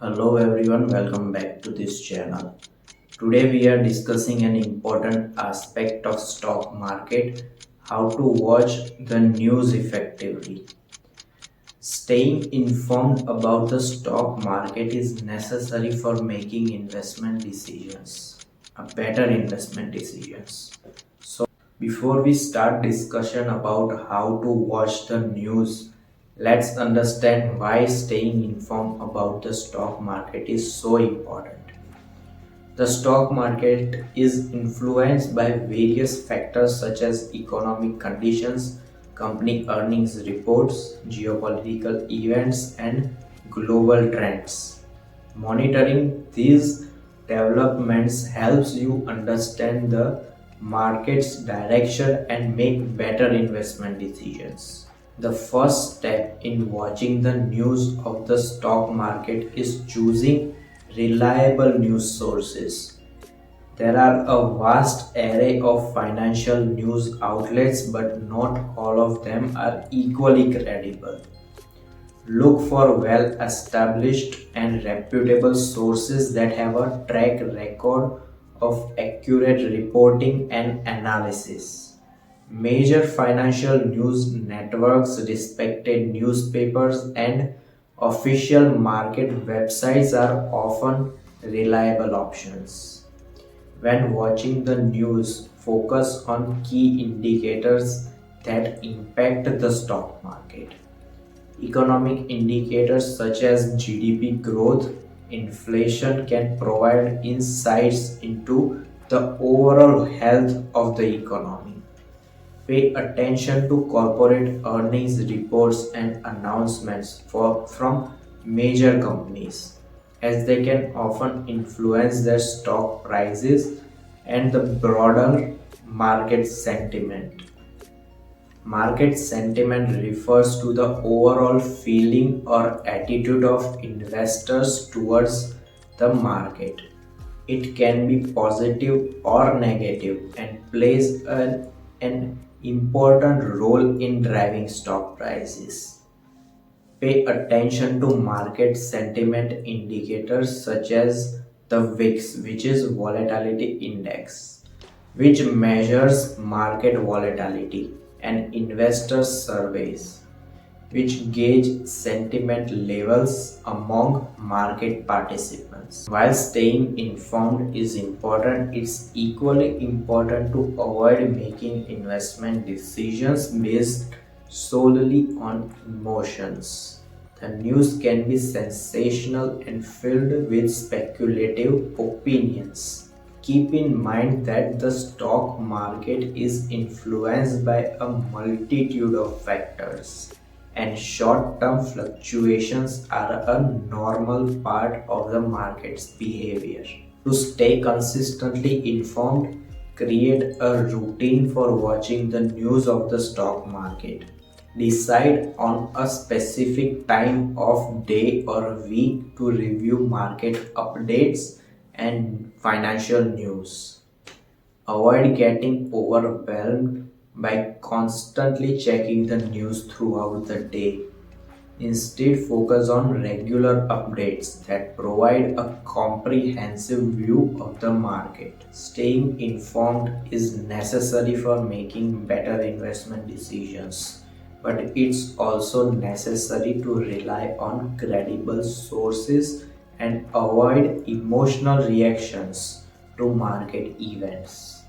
Hello everyone, welcome back to this channel. Today we are discussing an important aspect of stock market, how to watch the news effectively. Staying informed about the stock market is necessary for making investment decisions, better investment decisions. Before we start discussion about how to watch the news, let's understand why staying informed about the stock market is so important. The stock market is influenced by various factors such as economic conditions, company earnings reports, geopolitical events, and global trends. Monitoring these developments helps you understand the market's direction and make better investment decisions. The first step in watching the news of the stock market is choosing reliable news sources. There are a vast array of financial news outlets, but not all of them are equally credible. Look for well established and reputable sources that have a track record of accurate reporting and analysis. Major financial news networks, respected newspapers, and official market websites are often reliable options. When watching the news, focus on key indicators that impact the stock market. Economic indicators such as GDP growth, inflation can provide insights into the overall health of the economy. Pay attention to corporate earnings reports and announcements from major companies, as they can often influence their stock prices and the broader market sentiment. Market sentiment refers to the overall feeling or attitude of investors towards the market. It can be positive or negative and plays an important role in driving stock prices. Pay attention to market sentiment indicators such as the VIX, which is volatility index, which measures market volatility, and investor surveys, which gauge sentiment levels among market participants. While staying informed is important, it's equally important to avoid making investment decisions based solely on emotions. The news can be sensational and filled with speculative opinions. Keep in mind that the stock market is influenced by a multitude of factors, and short term fluctuations are a normal part of the market's behavior. To stay consistently informed, create a routine for watching the news of the stock market. Decide on a specific time of day or week to review market updates and financial news. Avoid getting overwhelmed by constantly checking the news throughout the day. Instead, focus on regular updates that provide a comprehensive view of the market. Staying informed is necessary for making better investment decisions, but it's also necessary to rely on credible sources and avoid emotional reactions to market events.